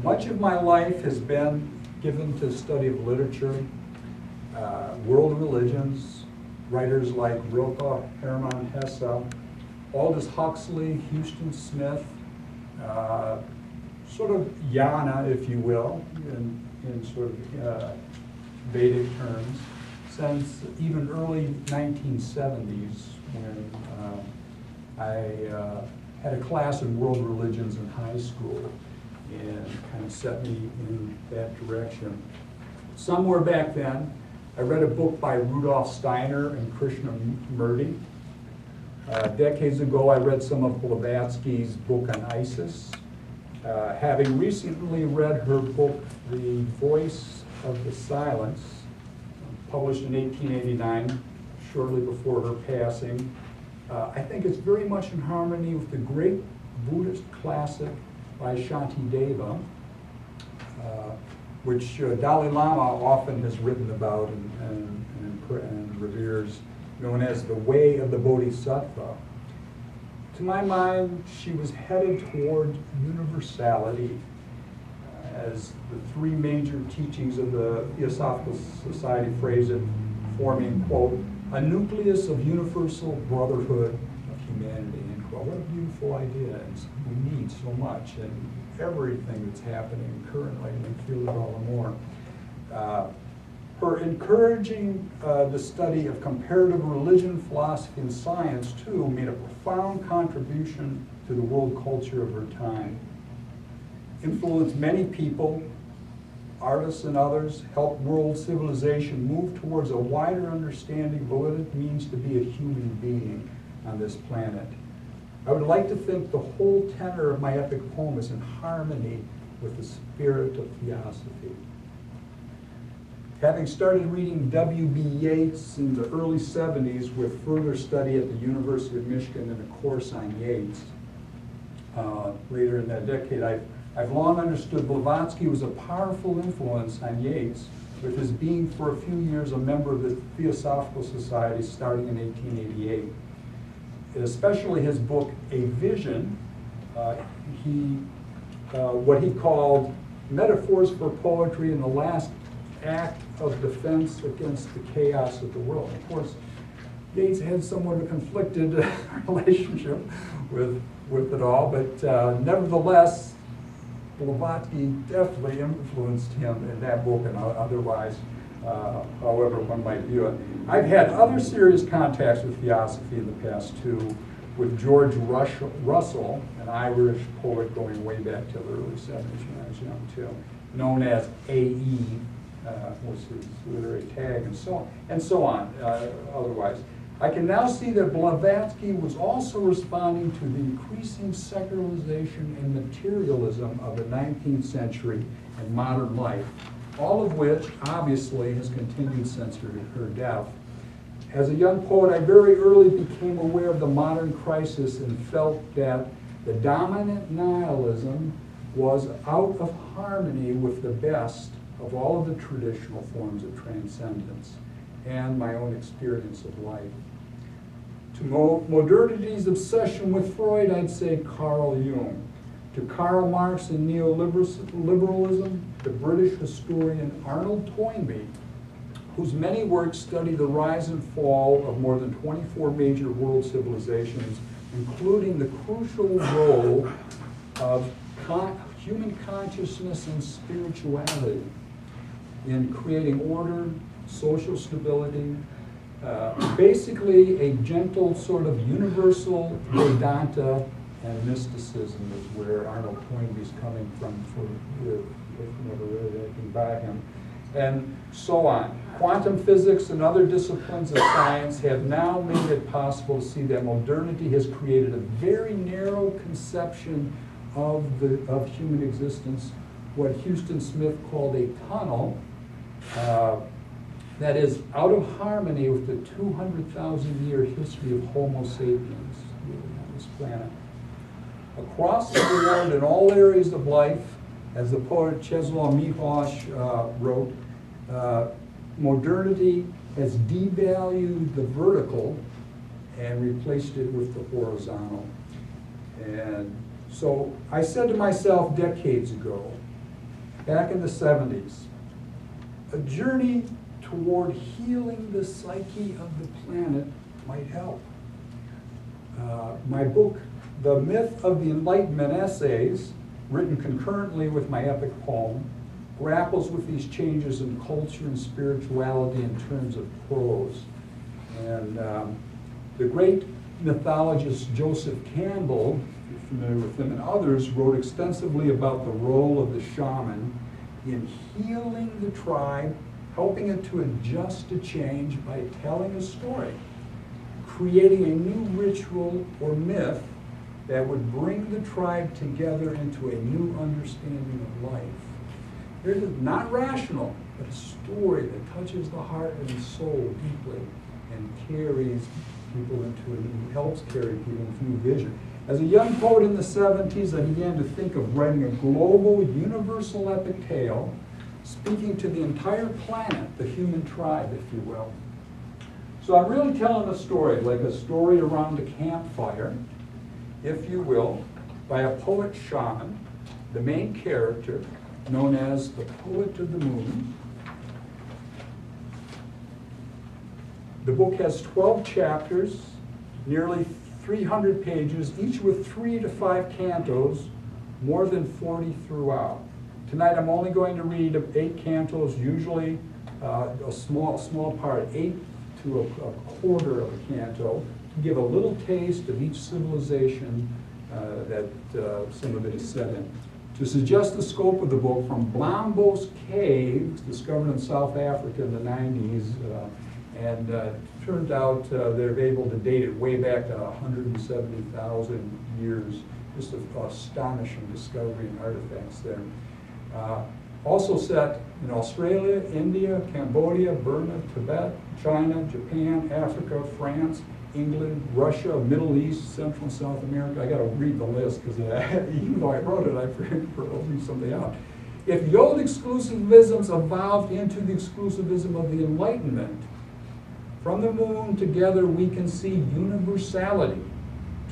Much of my life has been given to the study of literature, world religions, writers like Rilke, Hermann Hesse, Aldous Huxley, Houston Smith, sort of Jnana, if you will, in sort of Vedic terms, since even early 1970s when I had a class in world religions in high school and kind of set me in that direction. Somewhere back then, I read a book by Rudolf Steiner and Krishnamurti. Decades ago, I read some of Blavatsky's book on Isis. Having recently read her book, The Voice of the Silence, published in 1889, shortly before her passing, I think it's very much in harmony with the great Buddhist classic by Shantideva, which Dalai Lama often has written about and reveres, known as the Way of the Bodhisattva. To my mind, she was headed toward universality, as the three major teachings of the Theosophical Society phrase it, forming, quote, a nucleus of universal brotherhood of humanity, end quote. What a beautiful idea, and we need so much, and everything that's happening currently, we feel it all the more. Her encouraging the study of comparative religion, philosophy, and science, too, made a profound contribution to the world culture of her time. Influenced many people, artists and others, helped world civilization move towards a wider understanding of what it means to be a human being on this planet. I would like to think the whole tenor of my epic poem is in harmony with the spirit of theosophy. Having started reading W.B. Yeats in the early 70s with further study at the University of Michigan and a course on Yeats, later in that decade, I've long understood Blavatsky was a powerful influence on Yeats, with his being for a few years a member of the Theosophical Society starting in 1888. Especially his book, A Vision, what he called Metaphors for Poetry in the Last Act of Defense Against the Chaos of the World. Of course, Yeats had somewhat of a conflicted relationship with it all, but nevertheless, Blavatsky definitely influenced him in that book and otherwise, however one might view it. I've had other serious contacts with theosophy in the past too, with George Russell, an Irish poet going way back to the early 70s when I was young too, known as A.E., was his literary tag, and so on, otherwise. I can now see that Blavatsky was also responding to the increasing secularization and materialism of the 19th century and modern life, all of which obviously has continued since her death. As a young poet, I very early became aware of the modern crisis and felt that the dominant nihilism was out of harmony with the best of all of the traditional forms of transcendence and my own experience of life. To modernity's obsession with Freud, I'd say Carl Jung. To Karl Marx and neoliberalism, the British historian Arnold Toynbee, whose many works study the rise and fall of more than 24 major world civilizations, including the crucial role of human consciousness and spirituality in creating order, social stability, basically a gentle sort of universal Vedanta and mysticism is where Arnold Toynbee's coming from, if you never read anything by him, and so on. Quantum physics and other disciplines of science have now made it possible to see that modernity has created a very narrow conception of human existence, what Houston Smith called a tunnel, that is out of harmony with the 200,000-year history of Homo sapiens on this planet. Across the board, in all areas of life, as the poet Czesław Miłosz wrote, modernity has devalued the vertical and replaced it with the horizontal. And so I said to myself decades ago, back in the 70s. A journey toward healing the psyche of the planet might help. My book, The Myth of the Enlightenment Essays, written concurrently with my epic poem, grapples with these changes in culture and spirituality in terms of prose. And the great mythologist Joseph Campbell, if you're familiar with him, and others wrote extensively about the role of the shaman in healing the tribe, helping it to adjust to change by telling a story, creating a new ritual or myth that would bring the tribe together into a new understanding of life. Here's not rational, but a story that touches the heart and soul deeply and carries people into a new, helps carry people into a new vision. As a young poet in the 70s, I began to think of writing a global, universal epic tale, speaking to the entire planet, the human tribe, if you will. So I'm really telling a story, like a story around a campfire, if you will, by a poet shaman, the main character, known as the Poet of the Moon. The book has 12 chapters, nearly 300 pages, each with 3 to 5 cantos, more than 40 throughout. Tonight I'm only going to read 8 cantos, usually a small part, 8 to a quarter of a canto, to give a little taste of each civilization that some of it is set in. To suggest the scope of the book, from Blombos Caves, discovered in South Africa in the 90s, and turned out they're able to date it way back to 170,000 years. Just an astonishing discovery and artifacts there. Also set in Australia, India, Cambodia, Burma, Tibet, China, Japan, Africa, France, England, Russia, Middle East, Central and South America. I got to read the list because even though I wrote it, I forgot to leave something out. If the old exclusivisms evolved into the exclusivism of the Enlightenment, from the moon together we can see universality.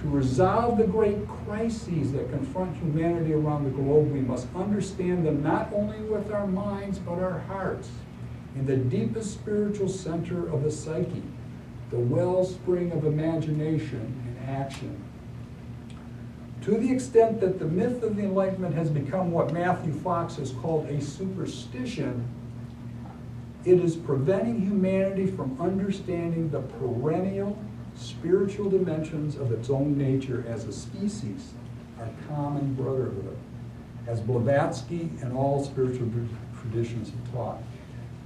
To resolve the great crises that confront humanity around the globe, we must understand them not only with our minds, but our hearts, in the deepest spiritual center of the psyche, the wellspring of imagination and action. To the extent that the myth of the Enlightenment has become what Matthew Fox has called a superstition, it is preventing humanity from understanding the perennial spiritual dimensions of its own nature as a species, our common brotherhood, as Blavatsky and all spiritual traditions have taught.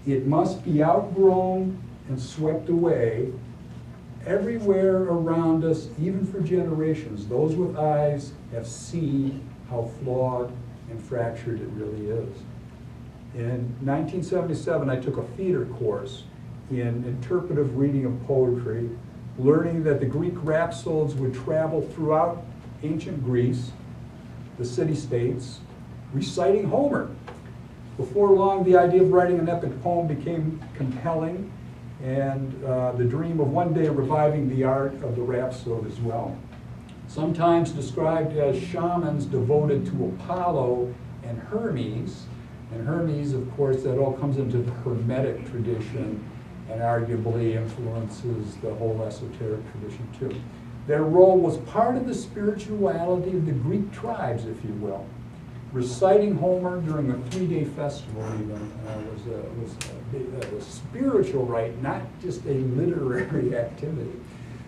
It must be outgrown and swept away everywhere around us, even for generations. Those with eyes have seen how flawed and fractured it really is. In 1977, I took a theater course in interpretive reading of poetry, learning that the Greek rhapsodes would travel throughout ancient Greece, the city-states, reciting Homer. Before long, the idea of writing an epic poem became compelling, and the dream of one day reviving the art of the rhapsode as well. Sometimes described as shamans devoted to Apollo and Hermes, and Hermes, of course, that all comes into the Hermetic tradition and arguably influences the whole esoteric tradition too. Their role was part of the spirituality of the Greek tribes, if you will. Reciting Homer during a 3-day festival even was a spiritual rite, not just a literary activity.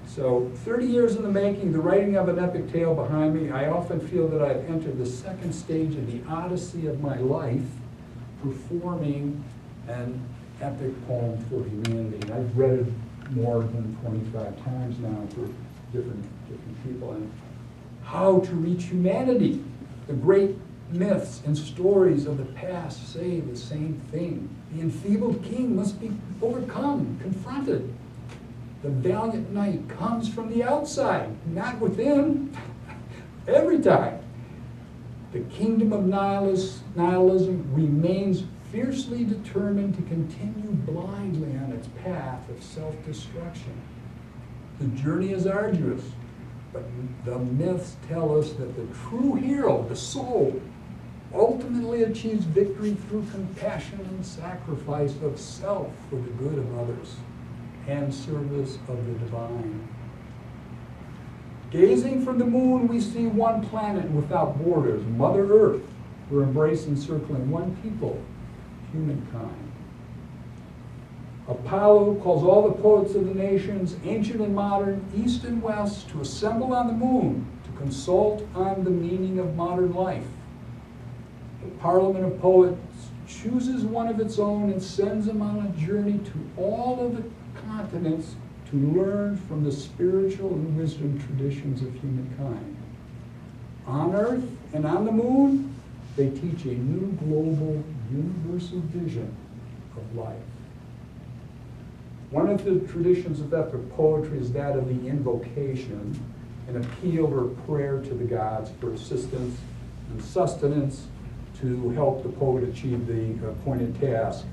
So 30 years in the making, the writing of an epic tale behind me, I often feel that I've entered the second stage of the odyssey of my life, performing an epic poem for humanity. And I've read it more than 25 times now for different people. And how to reach humanity. The great myths and stories of the past say the same thing. The enfeebled king must be overcome, confronted. The valiant knight comes from the outside, not within, every time. The kingdom of nihilism remains fiercely determined to continue blindly on its path of self-destruction. The journey is arduous, but the myths tell us that the true hero, the soul, ultimately achieves victory through compassion and sacrifice of self for the good of others and service of the divine. Gazing from the moon, we see one planet without borders, Mother Earth. We're embracing, circling one people, humankind. Apollo calls all the poets of the nations, ancient and modern, east and west, to assemble on the moon to consult on the meaning of modern life. The Parliament of Poets chooses one of its own and sends them on a journey to all of the continents to learn from the spiritual and wisdom traditions of humankind. On Earth and on the moon, they teach a new global, universal vision of life. One of the traditions of epic poetry is that of the invocation, an appeal or prayer to the gods for assistance and sustenance to help the poet achieve the appointed task.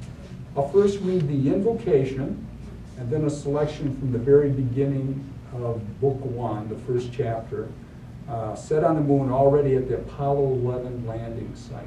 I'll first read the invocation, and then a selection from the very beginning of Book 1, the first chapter, set on the moon already at the Apollo 11 landing site.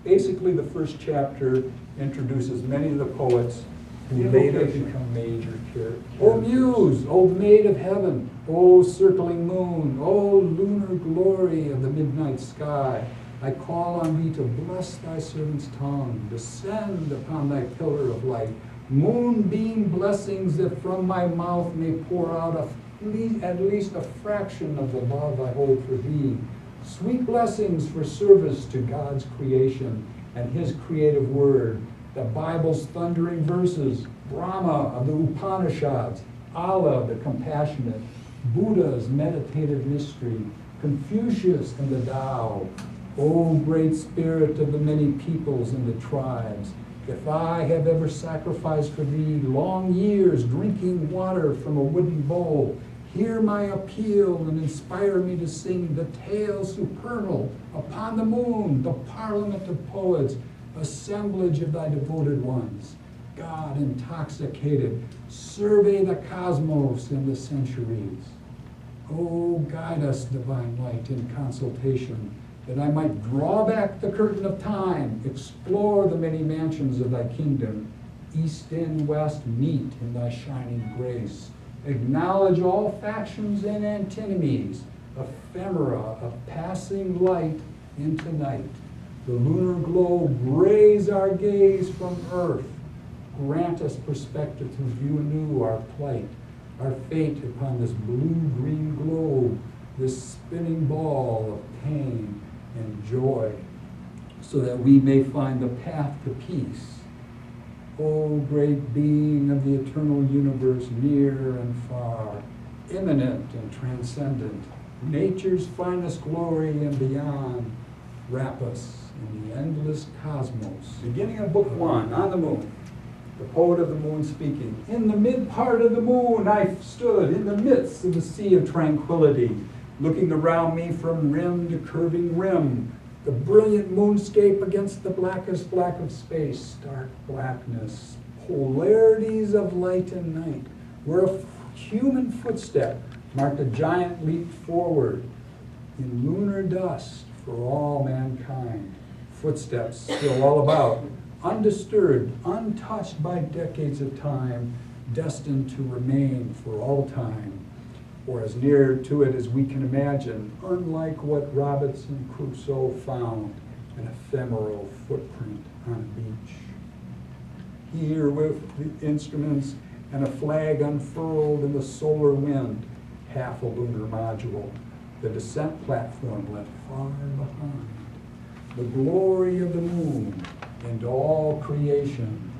Basically, the first chapter introduces many of the poets who later become major characters. O Muse, O Maid of Heaven, O circling moon, O lunar glory of the midnight sky, I call on thee to bless thy servant's tongue, descend upon thy pillar of light, moonbeam blessings that from my mouth may pour out at least a fraction of the love I hold for thee. Sweet blessings for service to God's creation and his creative word, the Bible's thundering verses, Brahma of the Upanishads, Allah the compassionate, Buddha's meditative mystery, Confucius and the Tao. O great spirit of the many peoples and the tribes, if I have ever sacrificed for thee long years drinking water from a wooden bowl, hear my appeal and inspire me to sing the tale supernal upon the moon, the parliament of poets, assemblage of thy devoted ones. God intoxicated, survey the cosmos and the centuries. Oh, guide us, divine light, in consultation, that I might draw back the curtain of time, explore the many mansions of thy kingdom, east and west meet in thy shining grace, acknowledge all factions and antinomies, ephemera of passing light into night. The lunar globe, raise our gaze from earth, grant us perspective to view anew our plight, our fate upon this blue-green globe, this spinning ball of pain and joy, so that we may find the path to peace. O great being of the eternal universe, near and far, immanent and transcendent, nature's finest glory and beyond, wrap us in the endless cosmos. Beginning of Book 1, on the moon. The poet of the moon speaking. In the mid part of the moon I stood, in the midst of the Sea of Tranquility, looking around me from rim to curving rim, the brilliant moonscape against the blackest black of space, stark blackness, polarities of light and night, where a human footstep marked a giant leap forward in lunar dust for all mankind. Footsteps still all about, undisturbed, untouched by decades of time, destined to remain for all time, or as near to it as we can imagine, unlike what Robinson Crusoe found, an ephemeral footprint on a beach. Here with the instruments and a flag unfurled in the solar wind, half a lunar module, the descent platform left far behind. The glory of the moon and all creation.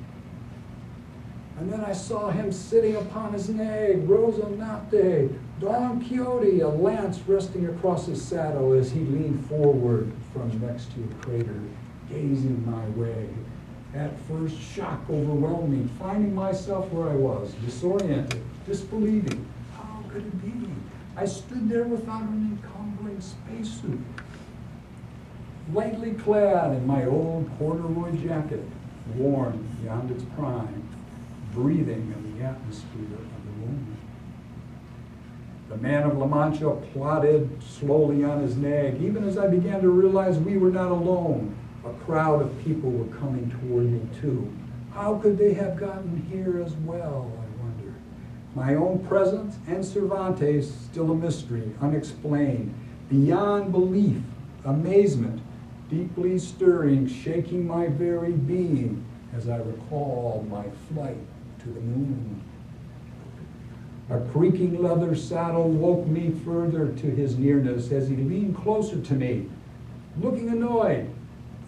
And then I saw him sitting upon his nag, Rosinante, Don Quixote, a lance resting across his saddle as he leaned forward from next to a crater, gazing my way. At first, shock overwhelmed me, finding myself where I was, disoriented, disbelieving. How could it be? I stood there without an encumbering spacesuit, lightly clad in my old corduroy jacket, worn beyond its prime, breathing in the atmosphere of the moon. The man of La Mancha plodded slowly on his nag, even as I began to realize we were not alone. A crowd of people were coming toward me too. How could they have gotten here as well, I wonder? My own presence and Cervantes still a mystery, unexplained, beyond belief, amazement, deeply stirring, shaking my very being as I recall my flight to the moon. A creaking leather saddle woke me further to his nearness as he leaned closer to me, looking annoyed,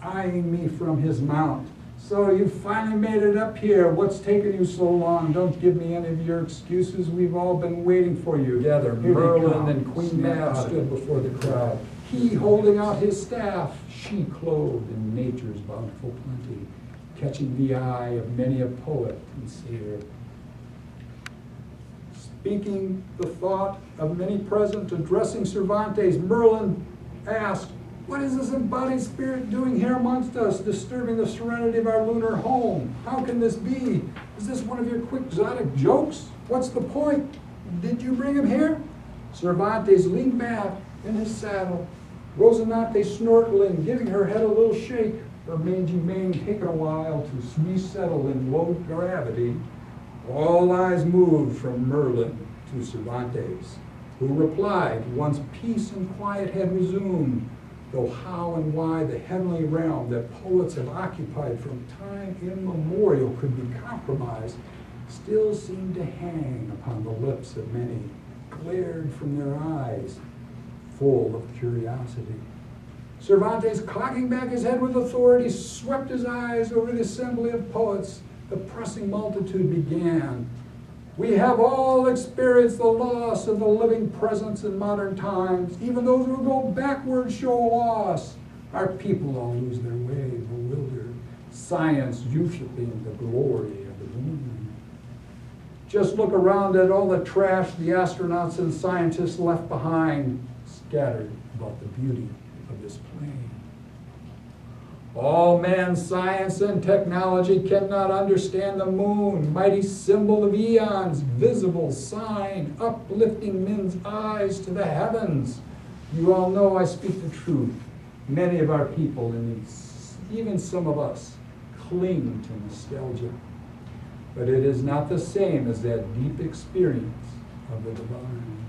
eyeing me from his mount. So you finally made it up here. What's taken you so long? Don't give me any of your excuses. We've all been waiting for you. Together, Merlin and Queen Mab stood before the crowd, he holding out his staff, she clothed in nature's bountiful plenty, catching the eye of many a poet and seer. Speaking the thought of many present, addressing Cervantes, Merlin asked, "What is this embodied spirit doing here amongst us, disturbing the serenity of our lunar home? How can this be? Is this one of your quixotic jokes? What's the point? Did you bring him here?" Cervantes leaned back in his saddle, Rosinante snorkeling, giving her head a little shake, her mangy mane taking a while to resettle in low gravity. All eyes moved from Merlin to Cervantes, who replied, once peace and quiet had resumed, though how and why the heavenly realm that poets have occupied from time immemorial could be compromised, still seemed to hang upon the lips of many, glared from their eyes, full of curiosity. Cervantes, cocking back his head with authority, swept his eyes over the assembly of poets. The pressing multitude began. "We have all experienced the loss of the living presence in modern times. Even those who go backward show loss. Our people all lose their way, bewildered. Science usurping the glory of the moon. Just look around at all the trash the astronauts and scientists left behind, scattered about the beauty of this plain. All man's science and technology cannot understand the moon, mighty symbol of eons, visible sign, uplifting men's eyes to the heavens. You all know I speak the truth. Many of our people, and even some of us, cling to nostalgia. But it is not the same as that deep experience of the divine."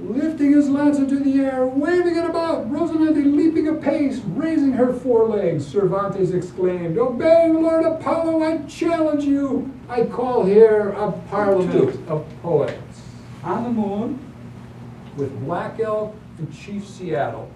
Lifting his lance into the air, waving it about, Rosinante leaping apace, raising her forelegs, Cervantes exclaimed, "Obeying Lord Apollo, I challenge you. I call here a parliament of poets." On the moon, with Black Elk and Chief Seattle.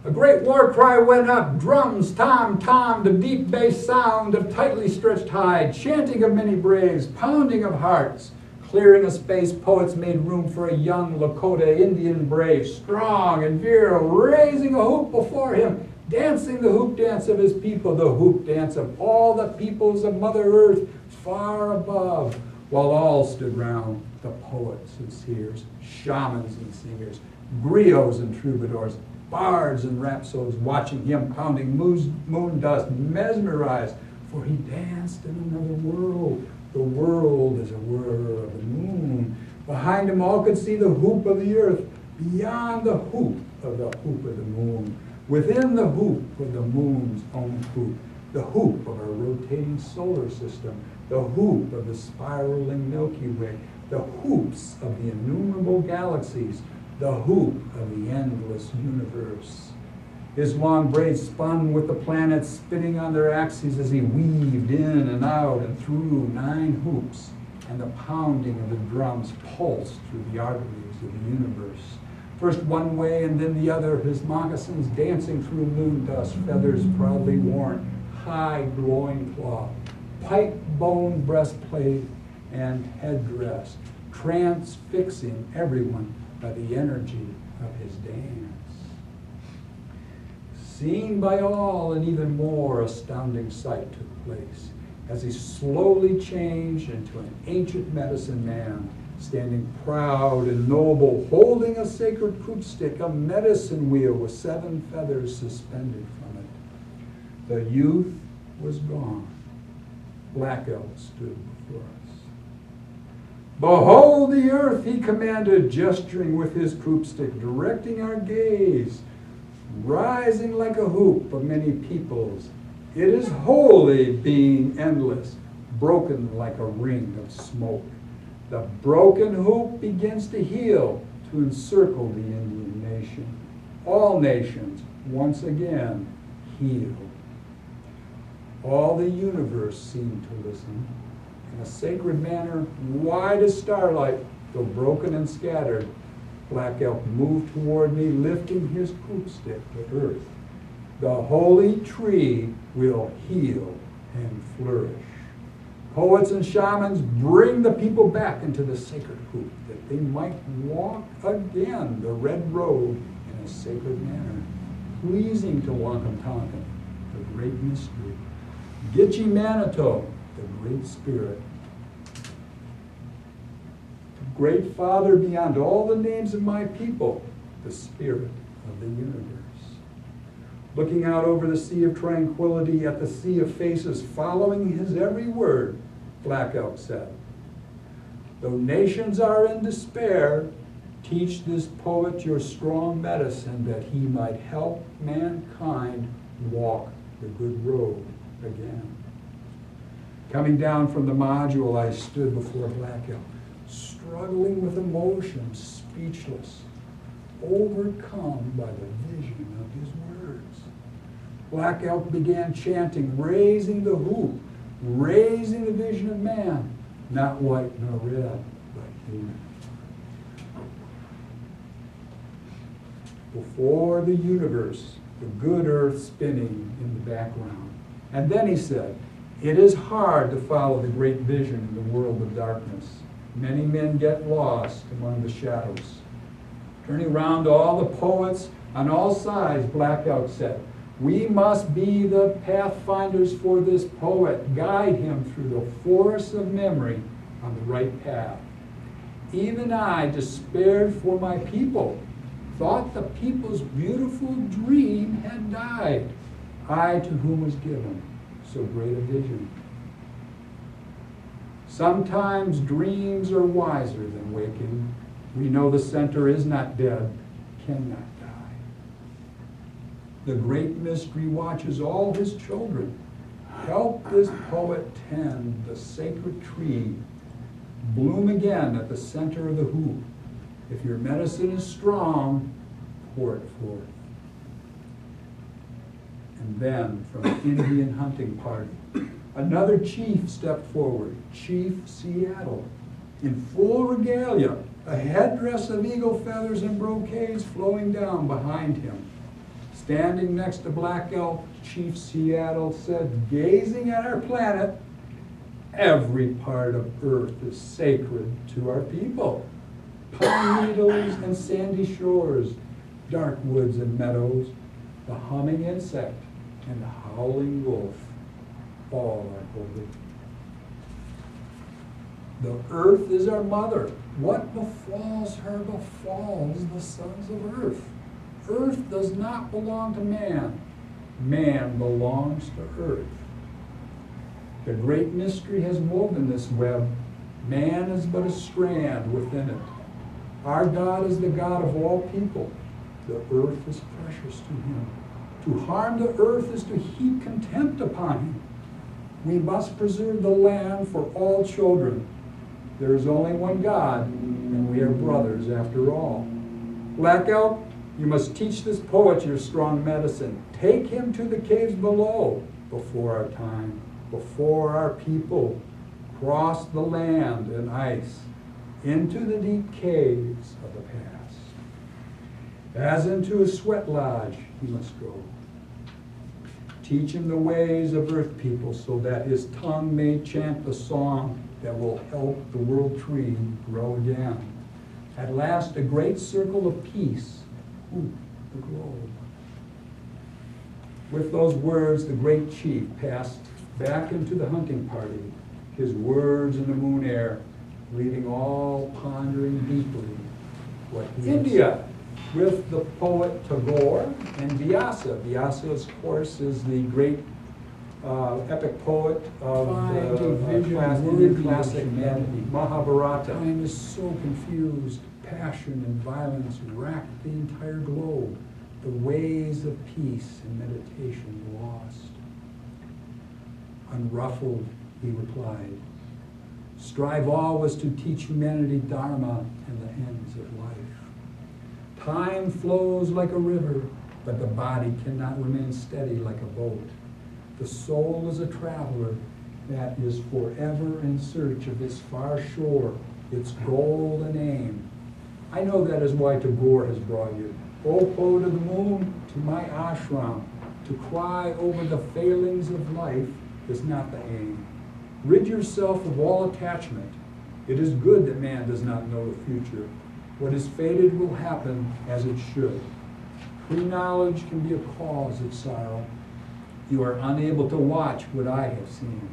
A great war cry went up, drums, tom, tom, the deep bass sound of tightly stretched hide, chanting of many braves, pounding of hearts. Clearing a space, poets made room for a young Lakota Indian brave, strong and virile, raising a hoop before him, dancing the hoop dance of his people, the hoop dance of all the peoples of Mother Earth, far above, while all stood round, the poets and seers, shamans and singers, griots and troubadours, bards and rhapsodes, watching him pounding moon dust, mesmerized, for he danced in another world. The world is a whir of the moon. Behind him all could see the hoop of the earth, beyond the hoop of the moon. Within the hoop of the moon's own hoop, the hoop of our rotating solar system, the hoop of the spiraling Milky Way, the hoops of the innumerable galaxies, the hoop of the endless universe. His long braids spun with the planets spinning on their axes as he weaved in and out and through 9 hoops, and the pounding of the drums pulsed through the arteries of the universe. First one way and then the other, his moccasins dancing through moon dust, feathers proudly worn, high glowing cloth, pipe bone breastplate and headdress, transfixing everyone by the energy of his dance. Seen by all, an even more astounding sight took place as he slowly changed into an ancient medicine man, standing proud and noble, holding a sacred croup stick, a medicine wheel with 7 feathers suspended from it. The youth was gone. Black Elk stood before us. Behold the earth, he commanded, gesturing with his croup stick, directing our gaze, rising like a hoop of many peoples. It is holy, being endless, broken like a ring of smoke. The broken hoop begins to heal, to encircle the Indian nation. All nations, once again, heal. All the universe seemed to listen. In a sacred manner, wide as starlight, though broken and scattered, Black Elk moved toward me, lifting his croup stick to earth. The holy tree will heal and flourish. Poets and shamans bring the people back into the sacred hoop, that they might walk again the red road in a sacred manner, pleasing to Wankantankan, the great mystery. Gitche Manito, the great spirit. The great Father beyond all the names of my people, the spirit of the universe. Looking out over the Sea of Tranquility at the sea of faces, following his every word, Black Elk said, though nations are in despair, teach this poet your strong medicine, that he might help mankind walk the good road again. Coming down from the module, I stood before Black Elk, struggling with emotion, speechless, overcome by the vision of his words. Black Elk began chanting, raising the hoop, raising the vision of man, not white nor red, but human. Before the universe, the good earth spinning in the background. And then he said, it is hard to follow the great vision in the world of darkness. Many men get lost among the shadows. Turning around to all the poets on all sides, Black Elk said, we must be the pathfinders for this poet, guide him through the forest of memory on the right path. Even I despaired for my people, thought the people's beautiful dream had died, I to whom was given so great a vision. Sometimes dreams are wiser than waking. We know the center is not dead, cannot die. The great mystery watches all his children. Help this poet tend the sacred tree, bloom again at the center of the hoop. If your medicine is strong, pour it forth. And then, from the Indian hunting party, another chief stepped forward, Chief Seattle, in full regalia, a headdress of eagle feathers and brocades flowing down behind him. Standing next to Black Elk, Chief Seattle said, gazing at our planet, every part of Earth is sacred to our people. Pine needles and sandy shores, dark woods and meadows, the humming insect and the howling wolf, all are holy. The earth is our mother. What befalls her befalls the sons of earth. Earth does not belong to man. Man belongs to earth. The great mystery has woven this web. Man is but a strand within it. Our God is the God of all people. The earth is precious to him. To harm the earth is to heap contempt upon him. We must preserve the land for all children. There is only one God, and we are brothers after all. Black Elk, you must teach this poet your strong medicine. Take him to the caves below, before our time, before our people cross the land and ice into the deep caves of the past. As into a sweat lodge he must go. Teach him the ways of earth people, so that his tongue may chant the song that will help the world tree grow again. At last, a great circle of peace hoop the globe. With those words, the great chief passed back into the hunting party, his words in the moon air, leaving all pondering deeply what India, with the poet Tagore and Vyasa. Vyasa, of course, is the great epic poet of Find a vision Indian worthy classic of humanity. Mahabharata. Time is so confused, passion and violence rack the entire globe, the ways of peace and meditation lost. Unruffled, he replied, strive always to teach humanity Dharma and the ends of life. Time flows like a river, but the body cannot remain steady like a boat. The soul is a traveler that is forever in search of its far shore, its goal and aim. I know that is why Tagore has brought you, O poet of the moon, to my ashram. To cry over the failings of life is not the aim. Rid yourself of all attachment. It is good that man does not know the future. What is fated will happen as it should. Pre-knowledge can be a cause of sorrow. You are unable to watch what I have seen.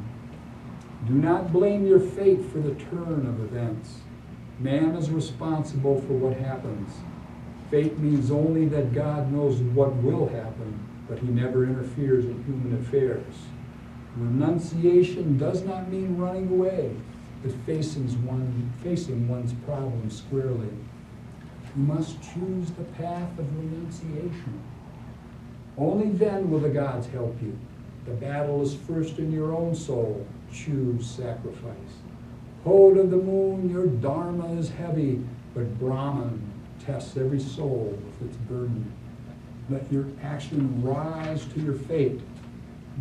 Do not blame your fate for the turn of events. Man is responsible for what happens. Fate means only that God knows what will happen, but he never interferes in human affairs. Renunciation does not mean running away, but facing one's problems squarely. You must choose the path of renunciation. Only then will the gods help you. The battle is first in your own soul. Choose sacrifice. Poet of the moon, your dharma is heavy, but Brahman tests every soul with its burden. Let your action rise to your fate.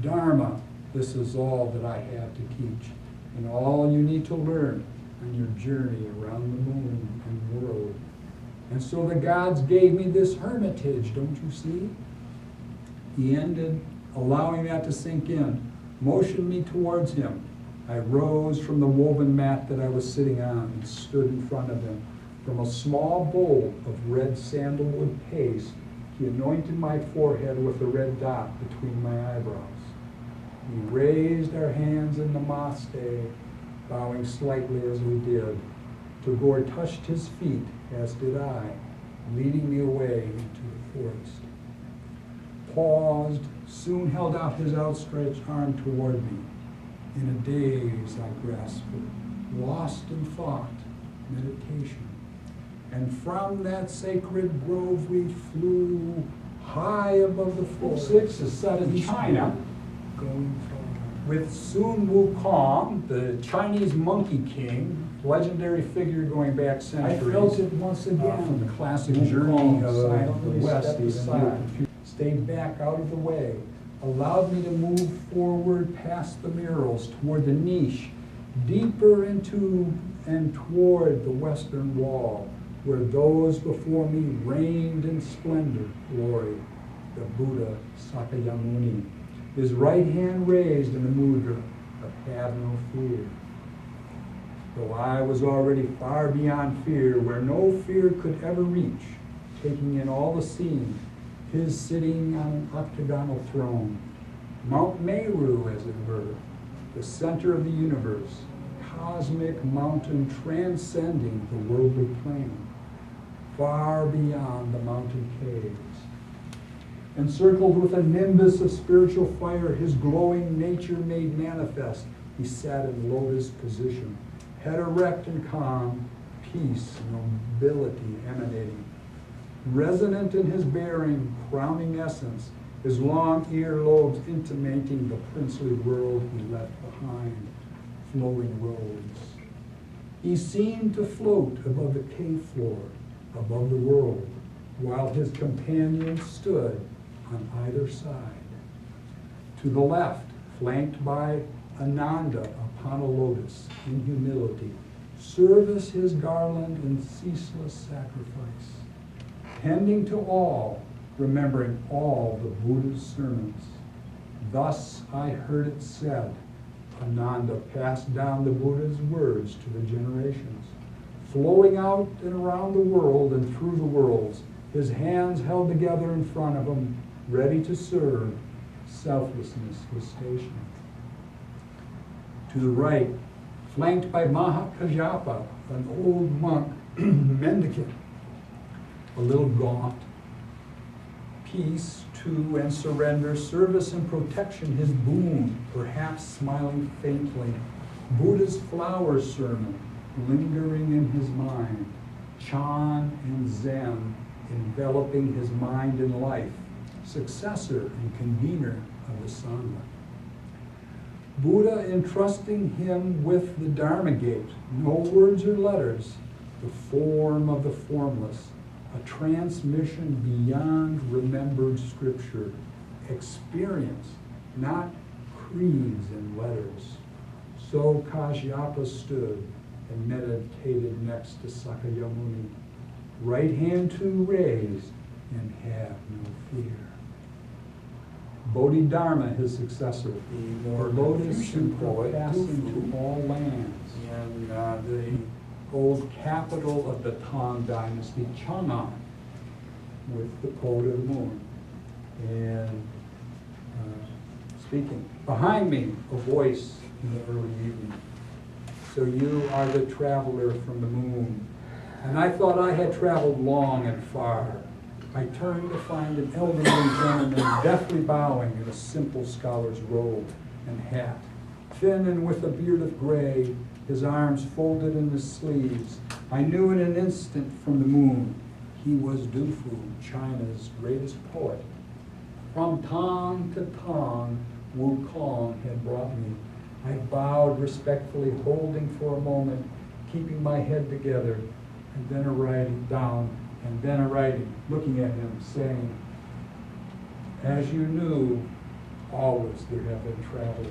Dharma, this is all that I have to teach, and all you need to learn on your journey around the moon and world. And so the gods gave me this hermitage, don't you see? He ended, allowing that to sink in, motioned me towards him. I rose from the woven mat that I was sitting on and stood in front of him. From a small bowl of red sandalwood paste, he anointed my forehead with a red dot between my eyebrows. We raised our hands in namaste, bowing slightly as we did. Tagore touched his feet, as did I, leading me away into the forest. Paused, soon held out his outstretched arm toward me. In a daze I grasped it, lost in thought, meditation. And from that sacred grove we flew high above the forest. Troupe 6 is set in China, Going far. with Sun Wukong, the Chinese monkey king, legendary figure going back I centuries. felt it once again. From the classic Wukong journey of the silently West, stepped even aside, here. stayed back out of the way, allowed me to move forward past the murals toward the niche, deeper into and toward the western wall, where those before me reigned in splendor, glory, the Buddha Sakyamuni, his right hand raised in the mudra of have no fear. Though I was already far beyond fear, where no fear could ever reach, taking in all the scene, his sitting on an octagonal throne, Mount Meru, as it were, the center of the universe, cosmic mountain transcending the worldly plane, far beyond the mountain caves. Encircled with a nimbus of spiritual fire, his glowing nature made manifest, he sat in lotus position, head erect and calm, peace and nobility emanating. Resonant in his bearing, crowning essence, his long earlobes intimating the princely world he left behind, flowing robes. He seemed to float above the cave floor, above the world, while his companions stood on either side. To the left, flanked by Ananda upon a lotus in humility, service his garland in ceaseless sacrifice, tending to all, remembering all the Buddha's sermons. Thus I heard it said, Ananda passed down the Buddha's words to the generations, flowing out and around the world and through the worlds, his hands held together in front of him, ready to serve, selflessness was stationed. To the right, flanked by Mahakajapa, an old monk, mendicant, a little gaunt. Peace, to and surrender, service and protection his boon, perhaps smiling faintly. Buddha's flower sermon lingering in his mind. Chan and Zen enveloping his mind and life. Successor and convener of the Sangha. Buddha entrusting him with the Dharma gate, no words or letters, the form of the formless, a transmission beyond remembered scripture, experience, not creeds and letters. So Kashyapa stood and meditated next to Sakyamuni, right hand to raise and have no fear. Bodhidharma, his successor, the lotus poet, passing to all lands, in the old capital of the Tang Dynasty, Chang'an, with the poet of the moon. And speaking. Behind me, a voice in the early evening. So you are the traveler from the moon. And I thought I had traveled long and far. I turned to find an elderly gentleman deftly bowing in a simple scholar's robe and hat, thin and with a beard of gray, his arms folded in his sleeves. I knew in an instant from the moon he was Du Fu, China's greatest poet. From Tang to Tang, Wu Kong had brought me. I bowed respectfully, holding for a moment, keeping my head together, and then a writing down, and then a writing, looking at him, saying, as you knew, always there have been travelers.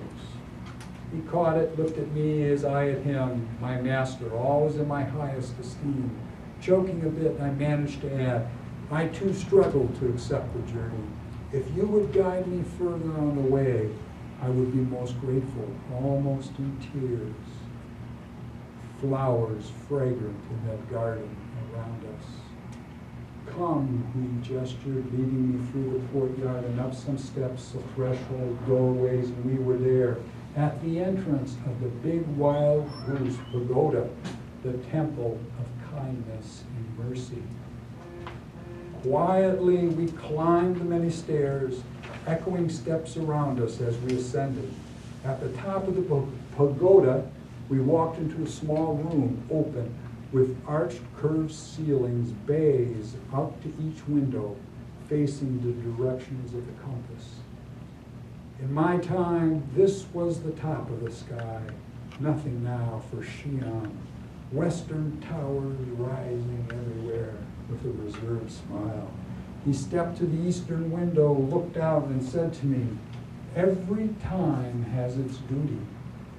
He caught it, looked at me as I at him, my master, always in my highest esteem. Choking a bit, I managed to add, I too struggled to accept the journey. If you would guide me further on the way, I would be most grateful, almost in tears. Flowers fragrant in that garden around us. Come, he gestured, leading me through the courtyard and up some steps, a threshold, doorways, and we were there. At the entrance of the big wild goose pagoda, the temple of kindness and mercy. Quietly we climbed the many stairs, echoing steps around us as we ascended. At the top of the pagoda, we walked into a small room, open, with arched curved ceilings, bays out to each window, facing the directions of the compass. In my time, this was the top of the sky. Nothing now for Xi'an. Western towers rising everywhere with a reserved smile. He stepped to the eastern window, looked out, and said to me, every time has its duty.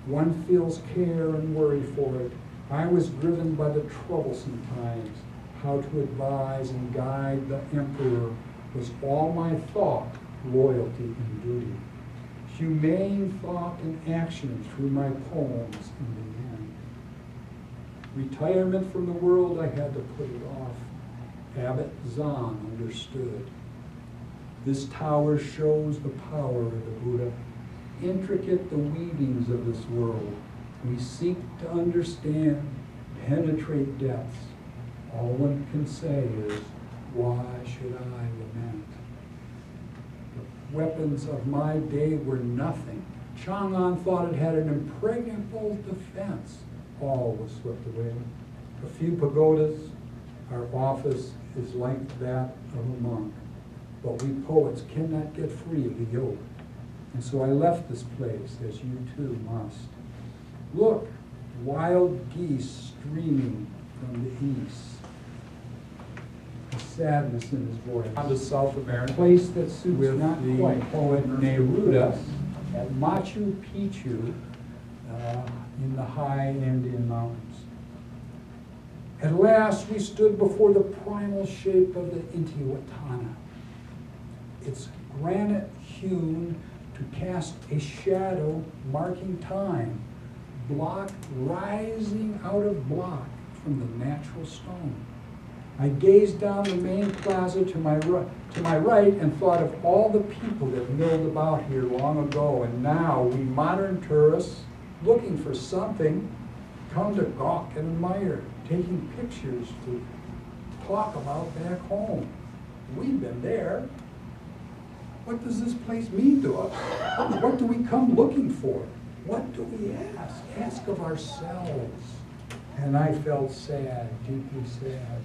One feels care and worry for it. I was driven by the troublesome times. How to advise and guide the emperor was all my thought, loyalty and duty. Humane thought and action through my poems in the end. Retirement from the world, I had to put it off. Abbot Zan understood. This tower shows the power of the Buddha. Intricate the weavings of this world. We seek to understand, penetrate depths. All one can say is, why should I lament? The weapons of my day were nothing. Chang'an thought it had an impregnable defense. All was swept away. A few pagodas, our office is like that of a monk. But we poets cannot get free of the yoke. And so I left this place, as you too must. Look, wild geese streaming from the east. A sadness in his voice. On to South America, a place that suits with not the quite poet Neruda at Machu Picchu in the high Andean mountains. At last we stood before the primal shape of the Intihuatana. Its granite hewn to cast a shadow marking time, block rising out of block from the natural stone. I gazed down the main plaza to my right and thought of all the people that milled about here long ago, and now we modern tourists looking for something come to gawk and admire, taking pictures to talk about back home. We've been there. What does this place mean to us? What do we come looking for? What do we ask? Ask of ourselves. And I felt sad, deeply sad.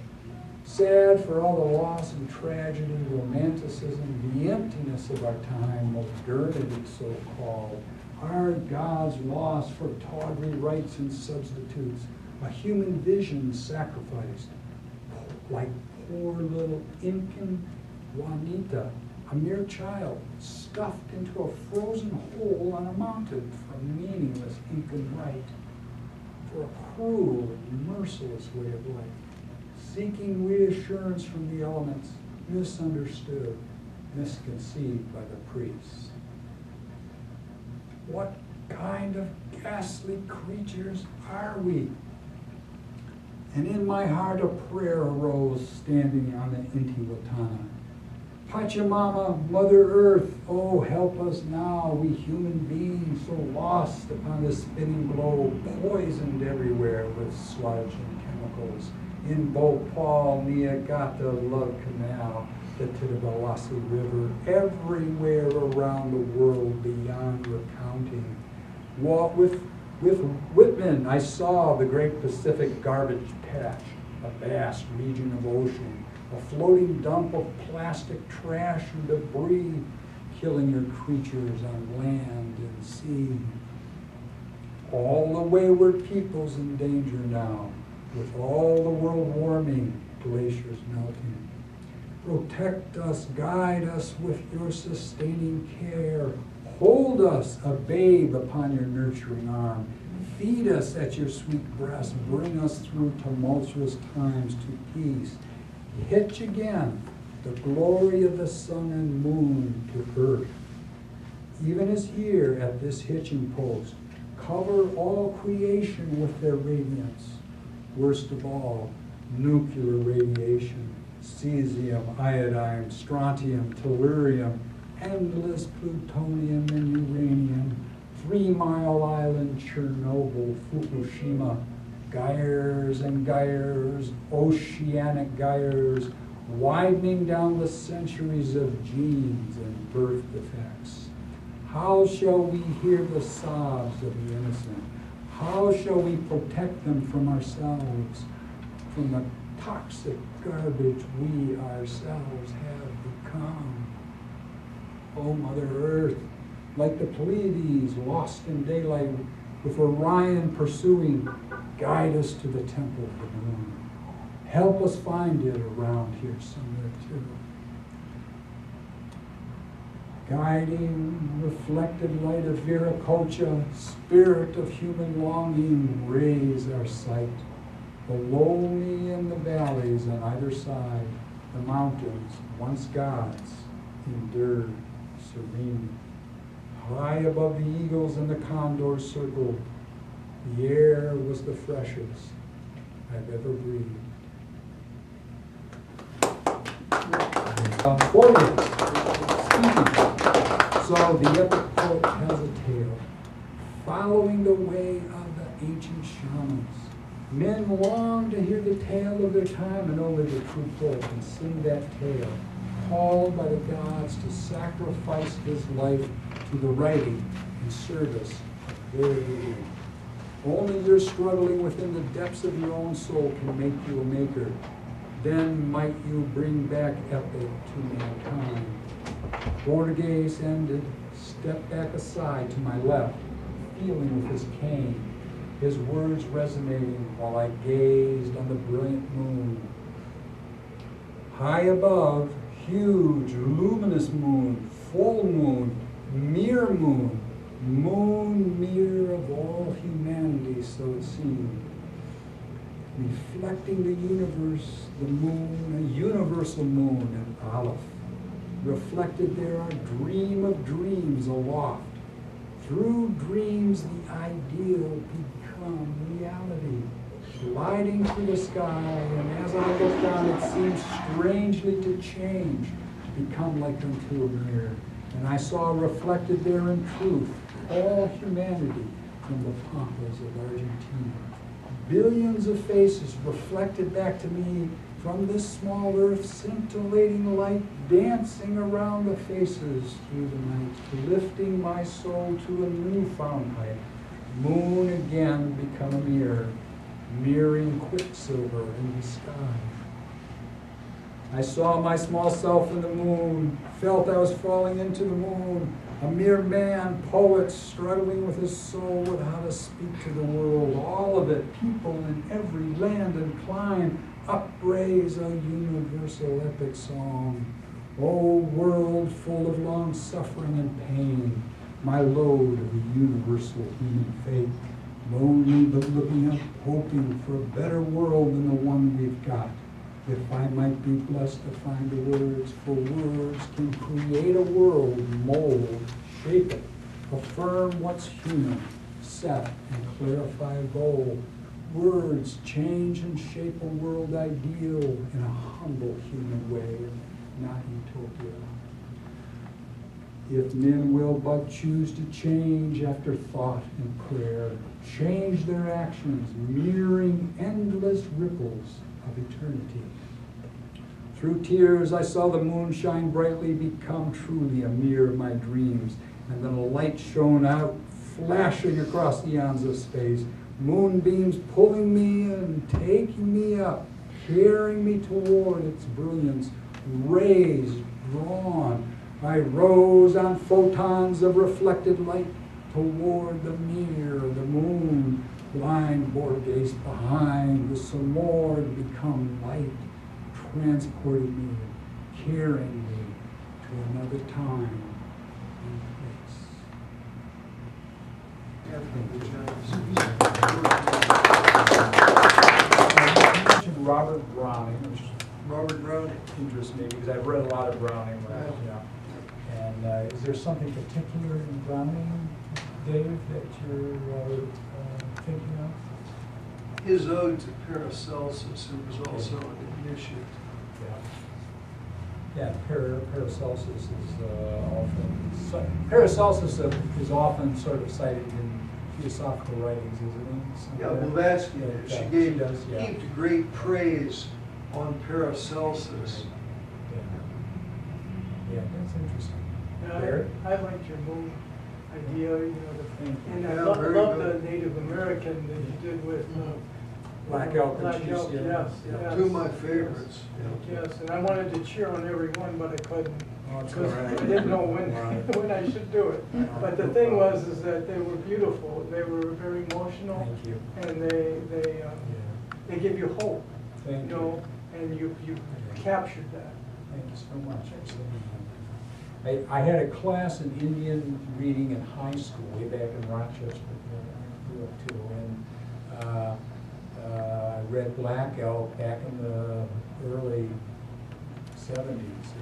Sad for all the loss and tragedy, romanticism, the emptiness of our time, modernity so-called, our God's loss for tawdry rights and substitutes, a human vision sacrificed, like poor little Incan Juanita, a mere child, stuffed into a frozen hole on a mountain for meaningless Incan right, for a cruel and merciless way of life, seeking reassurance from the elements, misunderstood, misconceived by the priests. What kind of ghastly creatures are we? And in my heart a prayer arose standing on the Intihuatana. Pachamama, Mother Earth, oh help us now, we human beings so lost upon this spinning globe, poisoned everywhere with sludge and chemicals, in Bhopal, Niagata, Love Canal, the Tiruvalasi River, everywhere around the world beyond recounting. With Whitman, I saw the great Pacific garbage patch, a vast region of ocean, a floating dump of plastic trash and debris, killing your creatures on land and sea. All the wayward peoples in danger now, with all the world warming, glaciers melting. Protect us, guide us with your sustaining care. Hold us, a babe, upon your nurturing arm. Feed us at your sweet breast. Bring us through tumultuous times to peace. Hitch again the glory of the sun and moon to earth. Even as here at this hitching post, cover all creation with their radiance. Worst of all, nuclear radiation, cesium, iodine, strontium, tellurium, endless plutonium and uranium, 3 Mile Island, Chernobyl, Fukushima, gyres and gyres, oceanic gyres, widening down the centuries of genes and birth defects. How shall we hear the sobs of the innocent? How shall we protect them from ourselves, from the toxic garbage we ourselves have become? Oh, Mother Earth, like the Pleiades lost in daylight, with Orion pursuing, guide us to the temple of the moon. Help us find it around here somewhere too. Guiding, reflected light of Viracocha, spirit of human longing, raise our sight. The lonely in the valleys on either side, the mountains, once gods, endured serenely. High above the eagles and the condors circled, the air was the freshest I've ever breathed. So the epic poet has a tale, following the way of the ancient shamans. Men long to hear the tale of their time, and only the true poet can sing that tale, called by the gods to sacrifice his life to the writing and service of their reading. Only your struggling within the depths of your own soul can make you a maker. Then might you bring back epic to mankind. Borges ended, stepped back aside to my left, feeling with his cane, his words resonating while I gazed on the brilliant moon. High above, huge, luminous moon, full moon, mirror moon, moon mirror of all humanity, so it seemed. Reflecting the universe, the moon, a universal moon, an Aleph. Reflected there our dream of dreams aloft. Through dreams the ideal become reality. Gliding through the sky, and as I looked down it seemed strangely to change, to become like unto a mirror. And I saw reflected there in truth all humanity from the pampas of Argentina. Billions of faces reflected back to me from this small earth, scintillating light, dancing around the faces through the night, lifting my soul to a newfound height. Moon again become a mirror, mirroring quicksilver in the sky. I saw my small self in the moon, felt I was falling into the moon, a mere man, poet, struggling with his soul with how to speak to the world. All of it, people in every land and clime, upraise a universal epic song. O world full of long suffering and pain, my load of the universal human fate, lonely but looking up, hoping for a better world than the one we've got. If I might be blessed to find the words, for words can create a world, mold, shape it, affirm what's human, set and clarify a goal. Words change and shape a world ideal in a humble human way, not utopia. If men will but choose to change after thought and prayer, change their actions, mirroring endless ripples of eternity. Through tears I saw the moon shine brightly, become truly a mirror of my dreams, and then a light shone out, flashing across the eons of space, moonbeams pulling me in, taking me up, carrying me toward its brilliance, rays drawn. I rose on photons of reflected light toward the mirror, the moon, blind Borges behind, the Samord become light, transported me, carrying me to another time and place. You mentioned Robert Browning, which Robert Browning. interests me because I've read a lot of Browning. And is there something particular in Browning, Dave, that you're thinking of? His ode to Paracelsus, who was also an initiate. Yeah, Paracelsus is Paracelsus is often sort of cited in theosophical writings, isn't he? Yeah, Blavatsky, she gave does, yeah. heaped great praise on Paracelsus. Yeah, that's interesting. I liked your moon idea, you know, and I Yeah, love very the good. Native American that you did with Black Elk and Black Elk, Cheese, yes, yeah. yes. Two of my favorites. Yes, and I wanted to cheer on every one, but I couldn't. Oh, it's Because all right. I didn't know when, Right. when I should do it. But the thing was, is that they were beautiful, they were very emotional. Thank you. And they give you hope, Thank you know, and you captured that. Thank you so much. I had a class in Indian reading in high school, way back in Rochester, where I grew up too, and I read Black Elk back in the early 70s,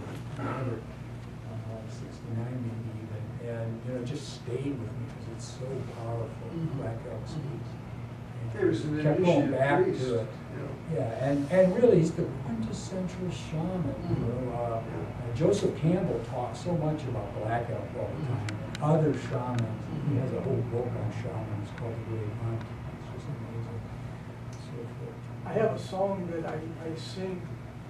69 maybe even, and you know, it just stayed with me because it's so powerful. Black Elk speaks. There was an Kept going initiate back priest. to it. Yeah, and really, he's the quintessential shaman. You know, Joseph Campbell talks so much about Black Elk all the time. Other shamans. He has a whole book on shamans called The Great Hunt. It's just amazing. So forth. I have a song that I sing.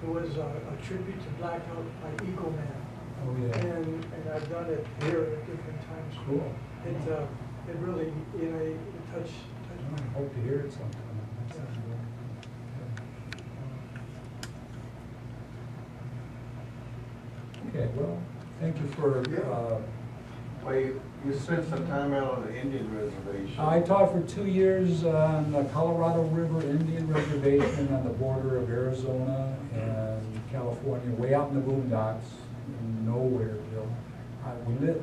It was a tribute to Black Elk by Eagle Man. Oh yeah. And I've done it here at different times. Cool. It really, you know, it touched I hope to hear it sometime. That sounds good. Okay, well, thank you for. Well, you spent some time out on the Indian reservation. I taught for 2 years on the Colorado River Indian Reservation on the border of Arizona and California, way out in the boondocks, in Nowhereville.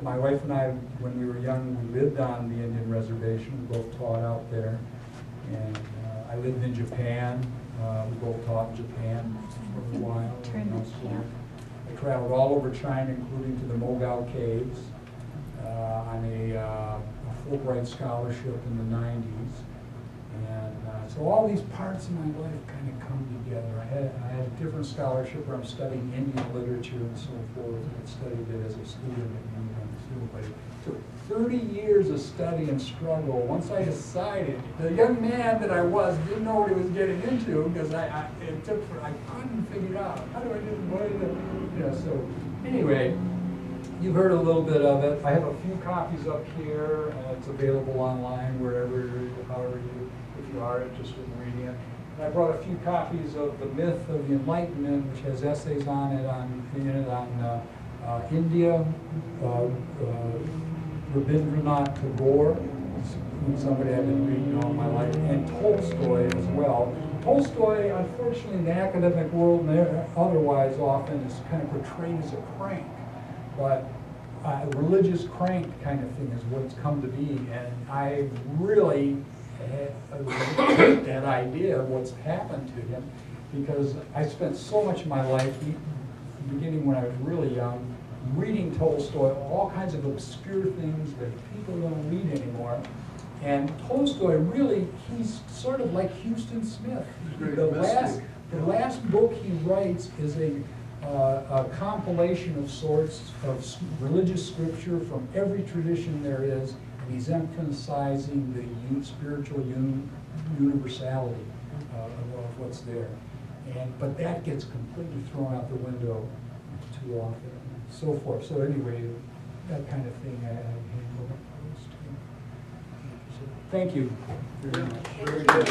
My wife and I, when we were young, we lived on the Indian reservation. We both taught out there. And I lived in Japan. We both taught in Japan for a while. I traveled all over China, including to the Mogao Caves, on a Fulbright scholarship in the 90s. And So all these parts of my life kind of come together. I had a different scholarship where I'm studying Indian literature and so forth. I studied it as a student at UNC, but it took 30 years of study and struggle. Once I decided, the young man that I was didn't know what he was getting into because I couldn't figure it out. How do I do it? So anyway, you've heard a little bit of it. I have a few copies up here. It's available online wherever, however if you are interested in reading it. And I brought a few copies of The Myth of the Enlightenment, which has essays on it on India, Rabindranath Tagore, somebody I've been reading all my life, and Tolstoy as well. Tolstoy, unfortunately, in the academic world and otherwise often is kind of portrayed as a crank, but a religious crank kind of thing is what it's come to be, and I really hate that idea of what's happened to him, because I spent so much of my life, beginning when I was really young, reading Tolstoy, all kinds of obscure things that people don't read anymore. And Tolstoy really, he's sort of like Houston Smith. The last book he writes is a compilation of sorts of religious scripture from every tradition there is, and he's emphasizing the spiritual universality of what's there. But that gets completely thrown out the window too often, and so forth. So anyway, that kind of thing I handle opposed to. So, thank you very much. Very good.